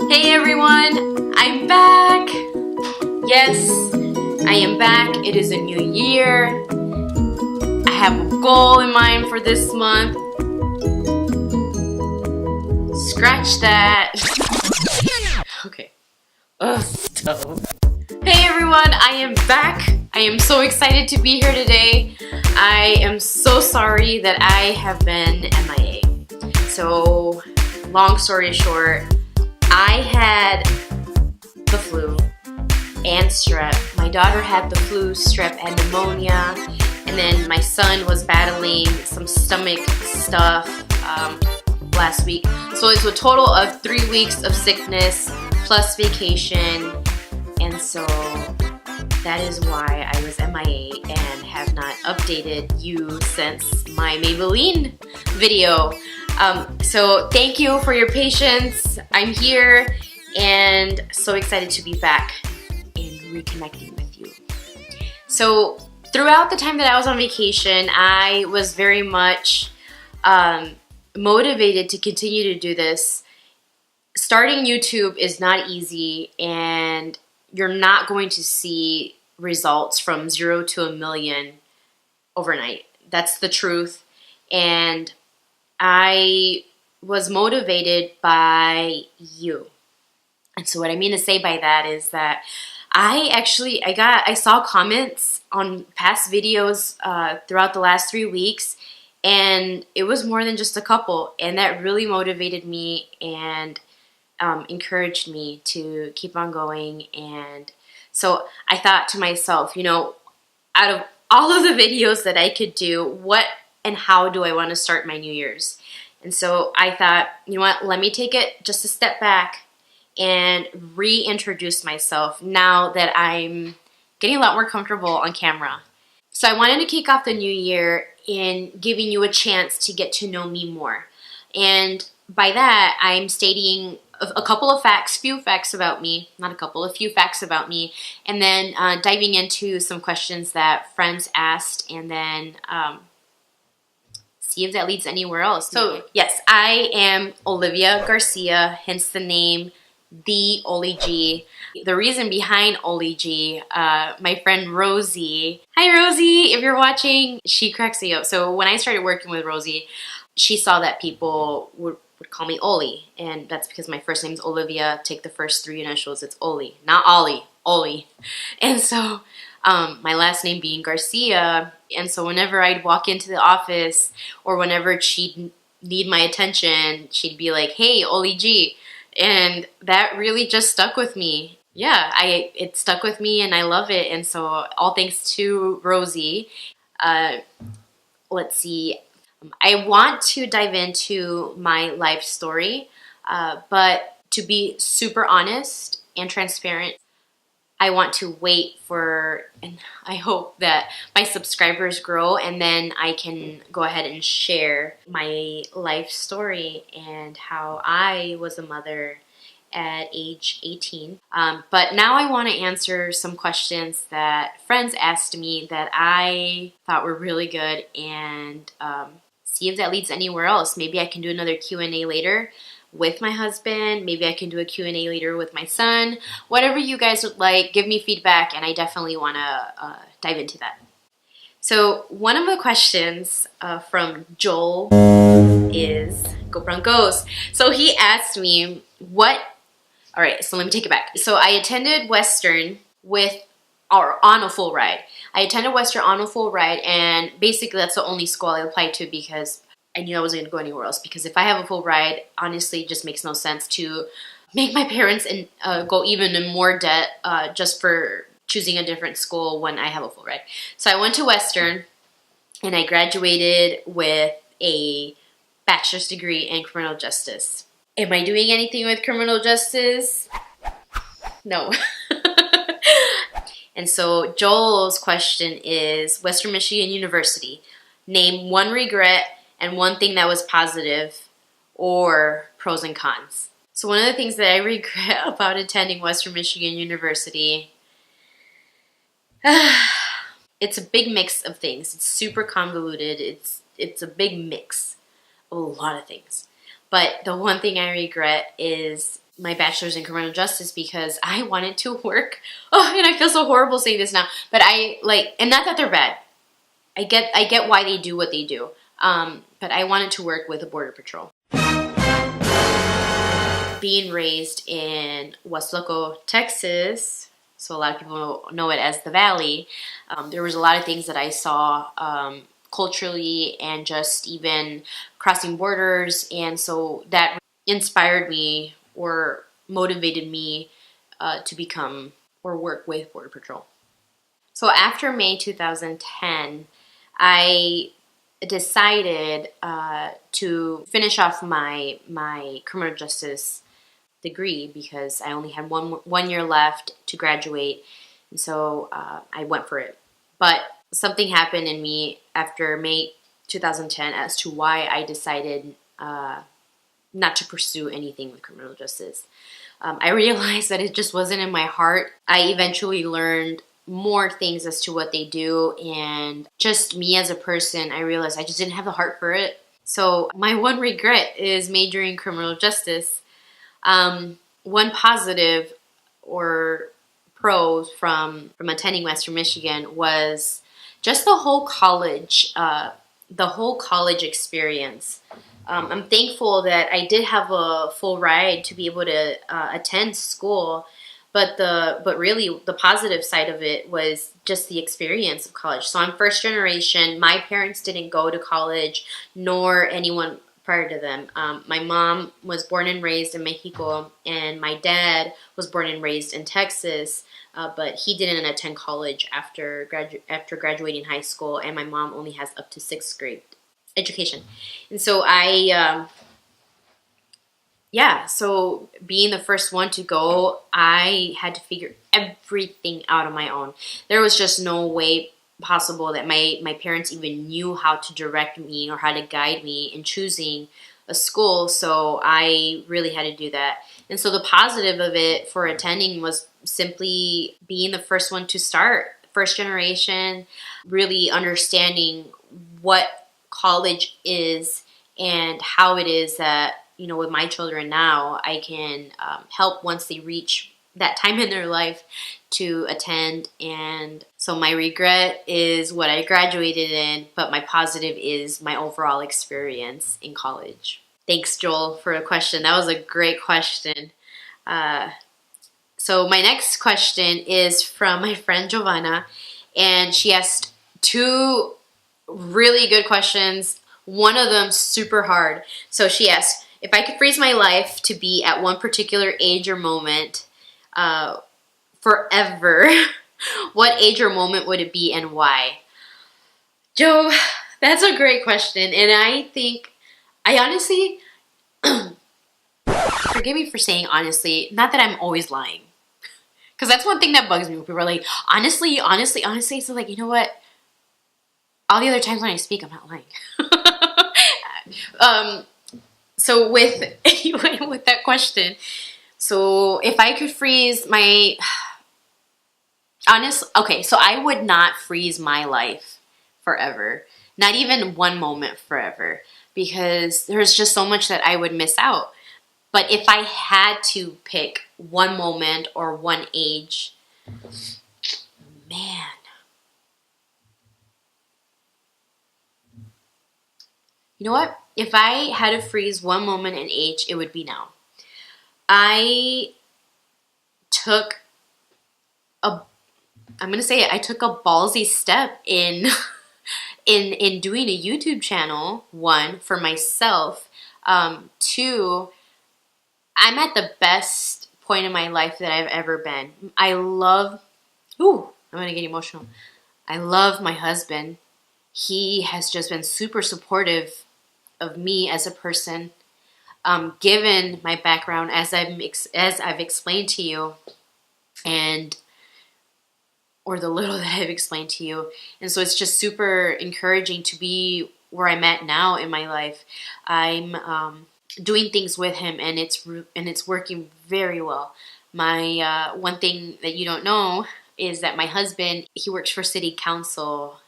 Hey everyone, I'm back! Yes, I am back. It is a new year. I have a goal in mind for this month. Scratch that. Okay. Ugh, stop. Hey everyone, I am back. I am so excited to be here today. I am so sorry that I have been MIA. So, long story short, I had the flu and strep. My daughter had the flu, strep, and pneumonia. And then my son was battling some stomach stuff last week. So it's a total of 3 weeks of sickness plus vacation. And so that is why I was MIA and have not updated you since my Maybelline video. So thank you for your patience. I'm here and so excited to be back and reconnecting with you. So throughout the time that I was on vacation, I was very much motivated to continue to do this. Starting YouTube is not easy, and you're not going to see results from 0 to 1 million overnight. That's the truth. And I was motivated by you. And so what I mean to say by that is that I saw comments on past videos throughout the last 3 weeks, and it was more than just a couple, and that really motivated me and encouraged me to keep on going. And so I thought to myself, you know, out of all of the videos that I could do, what and how do I want to start my New Year's? And so I thought, you know what, let me take it just a step back and reintroduce myself now that I'm getting a lot more comfortable on camera. So I wanted to kick off the new year in giving you a chance to get to know me more. And by that, I'm stating a couple of facts, few facts about me, not a couple, a few facts about me, and then diving into some questions that friends asked, and then see if that leads anywhere else. So yes, I am Olivia Garcia, hence the name, The Oli G. The reason behind Oli G, my friend Rosie, hi Rosie, if you're watching, she cracks me up. So when I started working with Rosie, she saw that people would call me Oli, and that's because my first name is Olivia. Take the first 3 initials, it's Oli, not Ollie, Oli. And so my last name being Garcia, and so whenever I'd walk into the office or whenever she'd need my attention, she'd be like, hey, Oli G. And that really just stuck with me. Yeah, it stuck with me and I love it. And so all thanks to Rosie. Let's see. I want to dive into my life story, but to be super honest and transparent, I want to wait for, and I hope that my subscribers grow, and then I can go ahead and share my life story and how I was a mother at age 18. But now I want to answer some questions that friends asked me that I thought were really good, and see if that leads anywhere else. Maybe I can do another Q&A later with my husband. Maybe I can do a Q&A later with my son. Whatever you guys would like, give me feedback, and I definitely want to dive into that. So one of the questions from Joel is, go Broncos. So he asked me all right, so let me take it back. So I attended Western on a full ride. I attended Western on a full ride, and basically that's the only school I applied to because I knew I wasn't going to go anywhere else. Because if I have a full ride, honestly, it just makes no sense to make my parents go even in more debt just for choosing a different school when I have a full ride. So I went to Western, and I graduated with a bachelor's degree in criminal justice. Am I doing anything with criminal justice? No. And so Joel's question is, Western Michigan University, name one regret and one thing that was positive, or pros and cons. So one of the things that I regret about attending Western Michigan University, it's a big mix of things. It's super convoluted. It's a big mix of a lot of things. But the one thing I regret is my bachelor's in criminal justice because I wanted to work. Oh, and I feel so horrible saying this now, but I like, and not that they're bad. I get why they do what they do. But I wanted to work with the Border Patrol. Being raised in Huasloco, Texas, so a lot of people know it as the Valley, there was a lot of things that I saw culturally and just even crossing borders, and so that inspired me or motivated me to become or work with Border Patrol. So after May 2010, I decided to finish off my criminal justice degree because I only had one year left to graduate, and so I went for it. But something happened in me after May 2010 as to why I decided not to pursue anything with criminal justice. I realized that it just wasn't in my heart. I eventually learned more things as to what they do, and just me as a person, I realized I just didn't have the heart for it. So my one regret is majoring criminal justice. One positive or pros from attending Western Michigan was just the whole college experience. I'm thankful that I did have a full ride to be able to attend school, but really the positive side of it was just the experience of college. So I'm first generation. My parents didn't go to college, nor anyone prior to them. My mom was born and raised in Mexico, and my dad was born and raised in Texas, but he didn't attend college after graduating high school, and my mom only has up to 6th grade education. And so so being the first one to go, I had to figure everything out on my own. There was just no way possible that my parents even knew how to direct me or how to guide me in choosing a school, so I really had to do that. And so the positive of it for attending was simply being the first one to start, first generation, really understanding what college is and how it is that, you know, with my children now, I can help once they reach that time in their life to attend. And so my regret is what I graduated in, but my positive is my overall experience in college. Thanks, Joel, for the question. That was a great question. So my next question is from my friend Giovanna, and she asked 2 really good questions. One of them super hard. So she asked, if I could freeze my life to be at one particular age or moment forever, what age or moment would it be and why? Joe, that's a great question. And I honestly, forgive me for saying honestly, not that I'm always lying. Because that's one thing that bugs me when people are like, honestly. So like, you know what? All the other times when I speak, I'm not lying. So with that question, so if I could freeze my so I would not freeze my life forever, not even one moment forever, because there's just so much that I would miss out. But if I had to pick one moment or one age, man. You know what? If I had to freeze one moment in age, it would be now. I took I took a ballsy step in in doing a YouTube channel, 1, for myself. 2, I'm at the best point in my life that I've ever been. I'm gonna get emotional. I love my husband. He has just been super supportive of me as a person, given my background as I've explained to you, or the little that I've explained to you. And so it's just super encouraging to be where I'm at now in my life. I'm doing things with him, and it's working very well. My one thing that you don't know is that my husband, he works for city council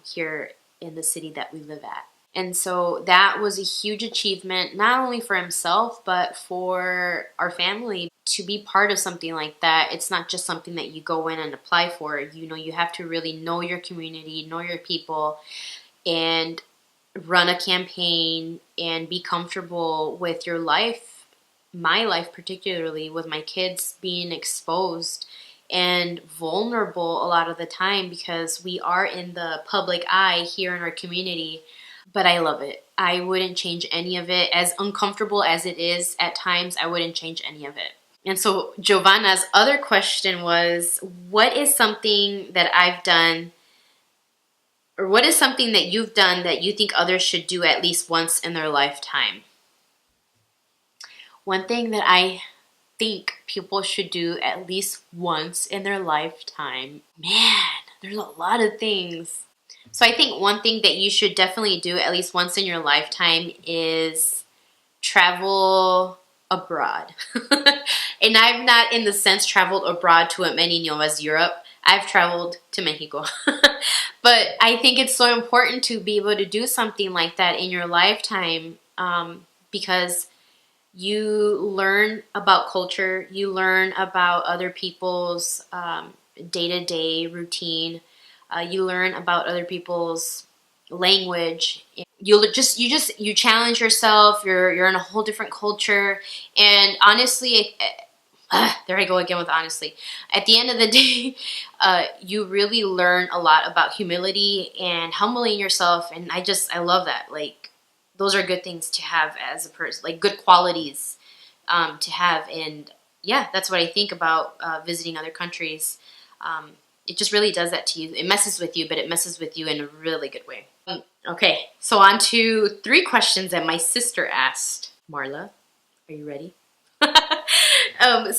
here in the city that we live at. And so that was a huge achievement, not only for himself, but for our family to be part of something like that. It's not just something that you go in and apply for. You know, you have to really know your community, know your people, and run a campaign and be comfortable with your life, my life particularly, with my kids being exposed and vulnerable a lot of the time because we are in the public eye here in our community. But I love it. I wouldn't change any of it. As uncomfortable as it is at times, I wouldn't change any of it. And so Giovanna's other question was, what is something that I've done, or what is something that you've done that you think others should do at least once in their lifetime? One thing that I think people should do at least once in their lifetime, man, there's a lot of things. So I think one thing that you should definitely do at least once in your lifetime is travel abroad. And I've not in the sense traveled abroad to what many know as Europe. I've traveled to Mexico. But I think it's so important to be able to do something like that in your lifetime, because you learn about culture, you learn about other people's day-to-day routine, you learn about other people's language. You challenge yourself. You're in a whole different culture, and honestly, there I go again with honestly. At the end of the day, you really learn a lot about humility and humbling yourself, and I love that. Like, those are good things to have as a person, like good qualities to have. And yeah, that's what I think about visiting other countries. It just really does that to you. It messes with you, but it messes with you in a really good way. Okay, so on to 3 questions that my sister asked. Marla, are you ready?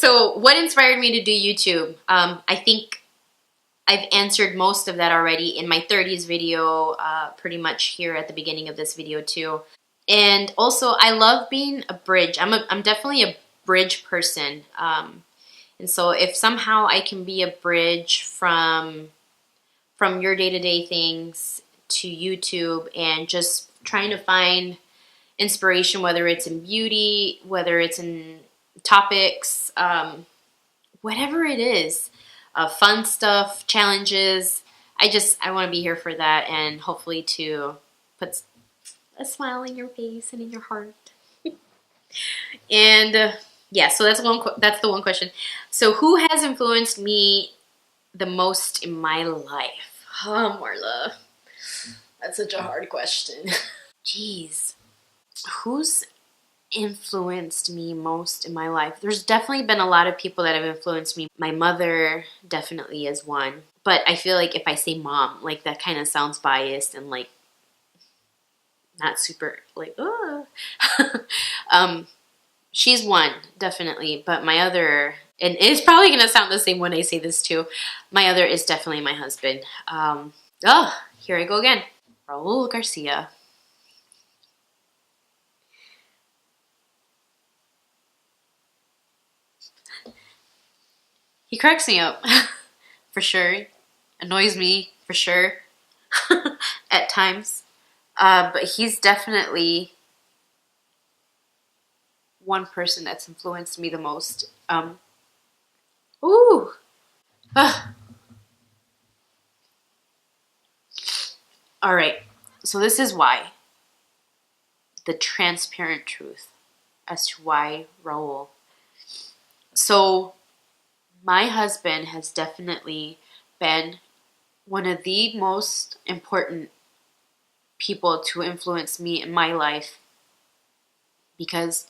So what inspired me to do YouTube? I think I've answered most of that already in my 30s video, pretty much here at the beginning of this video too. And also, I love being a bridge. I'm definitely a bridge person. And so if somehow I can be a bridge from your day-to-day things to YouTube and just trying to find inspiration, whether it's in beauty, whether it's in topics, whatever it is, fun stuff, challenges, I want to be here for that, and hopefully to put a smile in your face and in your heart. And yeah, so that's the one question. So who has influenced me the most in my life? Oh, Marla, that's such a hard question. Jeez, who's influenced me most in my life? There's definitely been a lot of people that have influenced me. My mother definitely is one, but I feel like if I say mom, like that kind of sounds biased and like not super like she's one, definitely, but my other, and it's probably gonna sound the same when I say this too, my other is definitely my husband. Here I go again. Raul Garcia. He cracks me up, for sure. Annoys me, for sure, at times. But he's definitely one person that's influenced me the most. Ooh. All right. So this is why. The transparent truth as to why Raul. So my husband has definitely been one of the most important people to influence me in my life, because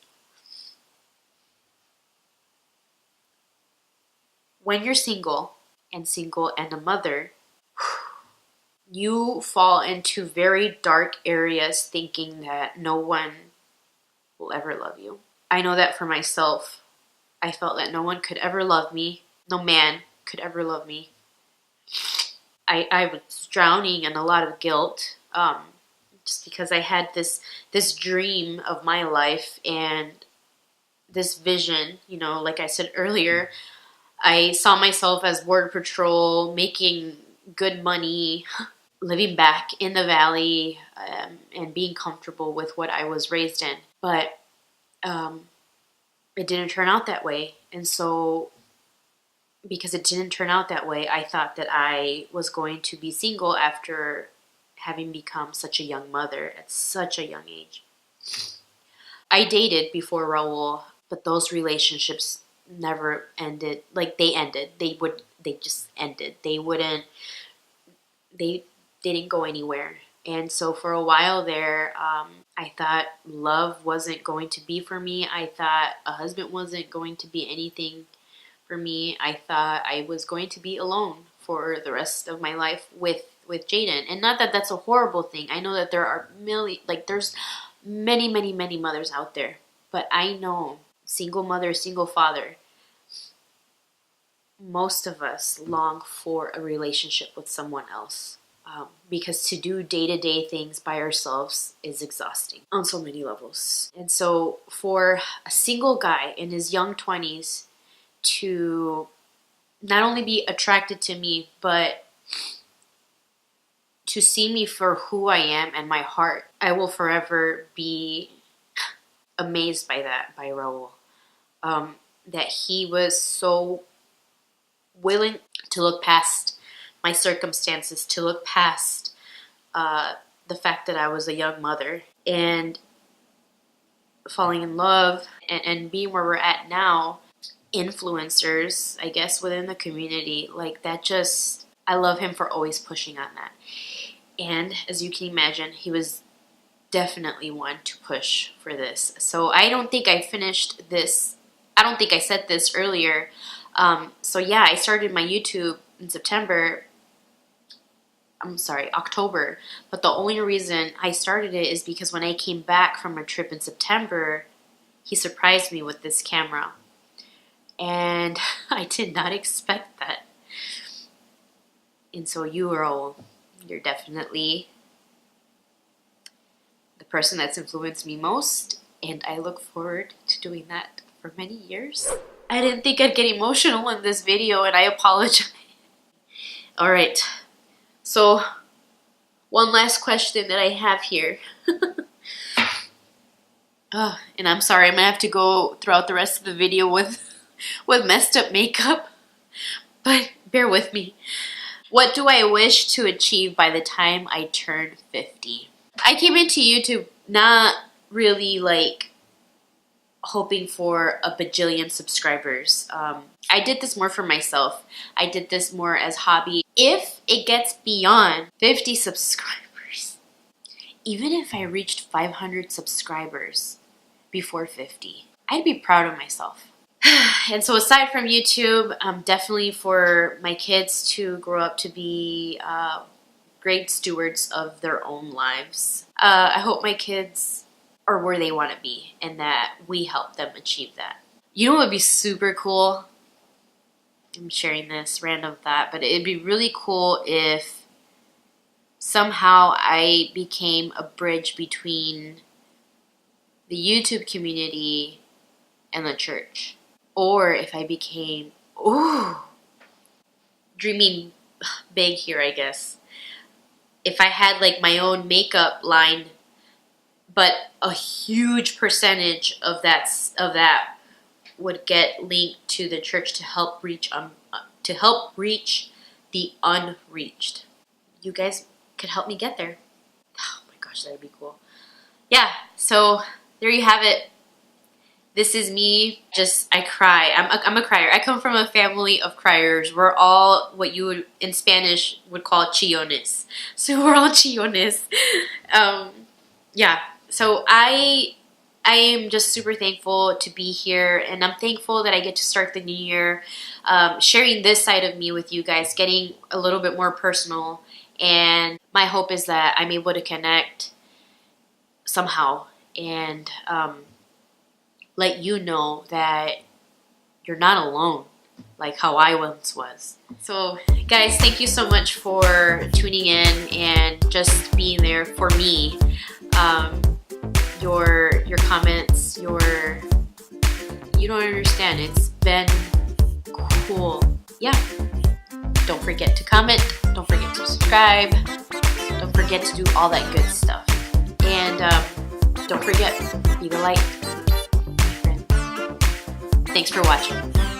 when you're single and a mother, you fall into very dark areas thinking that no one will ever love you. I know that for myself. I felt that no one could ever love me. No man could ever love me. I was drowning in a lot of guilt, just because I had this dream of my life and this vision. You know, like I said earlier, I saw myself as Border Patrol, making good money, living back in the valley and being comfortable with what I was raised in. But it didn't turn out that way. And so because it didn't turn out that way, I thought that I was going to be single after having become such a young mother at such a young age. I dated before Raul, but those relationships never ended. Like, they ended. They just ended. They didn't go anywhere. And so for a while there, I thought love wasn't going to be for me. I thought a husband wasn't going to be anything for me. I thought I was going to be alone for the rest of my life with Jaden. And not that that's a horrible thing. I know that there are there's many, many, many mothers out there. But I know, single mother, single father, most of us long for a relationship with someone else. Because to do day-to-day things by ourselves is exhausting on so many levels. And so for a single guy in his young 20s to not only be attracted to me, but to see me for who I am and my heart, I will forever be amazed by that, by Raul. That he was so willing to look past my circumstances, to look past the fact that I was a young mother and falling in love and being where we're at now. Influencers, I guess, within the community, like that, just, I love him for always pushing on that. And as you can imagine, he was definitely one to push for this. So I don't think I finished this. I don't think I said this earlier. So yeah, I started my YouTube in October. But the only reason I started it is because when I came back from a trip in September, he surprised me with this camera. And I did not expect that. And so you're definitely the person that's influenced me most. And I look forward to doing that for many years. I didn't think I'd get emotional in this video, and I apologize. All right. So, one last question that I have here. And I'm sorry, I'm going to have to go throughout the rest of the video with messed up makeup. But bear with me. What do I wish to achieve by the time I turn 50? I came into YouTube not really hoping for a bajillion subscribers. I did this more for myself. I did this more as hobby. If it gets beyond 50 subscribers, even if I reached 500 subscribers before 50, I'd be proud of myself. And so aside from YouTube, definitely for my kids to grow up to be great stewards of their own lives. I hope my kids are where they want to be and that we help them achieve that. You know what would be super cool? I'm sharing this random thought, but it'd be really cool if somehow I became a bridge between the YouTube community and the church. Or if I became, dreaming big here, I guess. If I had my own makeup line, but a huge percentage of that would get linked to the church to help reach the unreached. You guys could help me get there. Oh my gosh, that'd be cool. Yeah, so there you have it. This is me. I cry. I'm a crier. I come from a family of criers. We're all what you would in Spanish would call chillones. So we're all chillones. Yeah. So I am just super thankful to be here, and I'm thankful that I get to start the new year sharing this side of me with you guys, getting a little bit more personal. And my hope is that I'm able to connect somehow and let you know that you're not alone like how I once was. So guys, thank you so much for tuning in and just being there for me. Your comments, you don't understand. It's been cool. Yeah. Don't forget to comment. Don't forget to subscribe. Don't forget to do all that good stuff. And don't forget, be the light. Friends. Thanks for watching.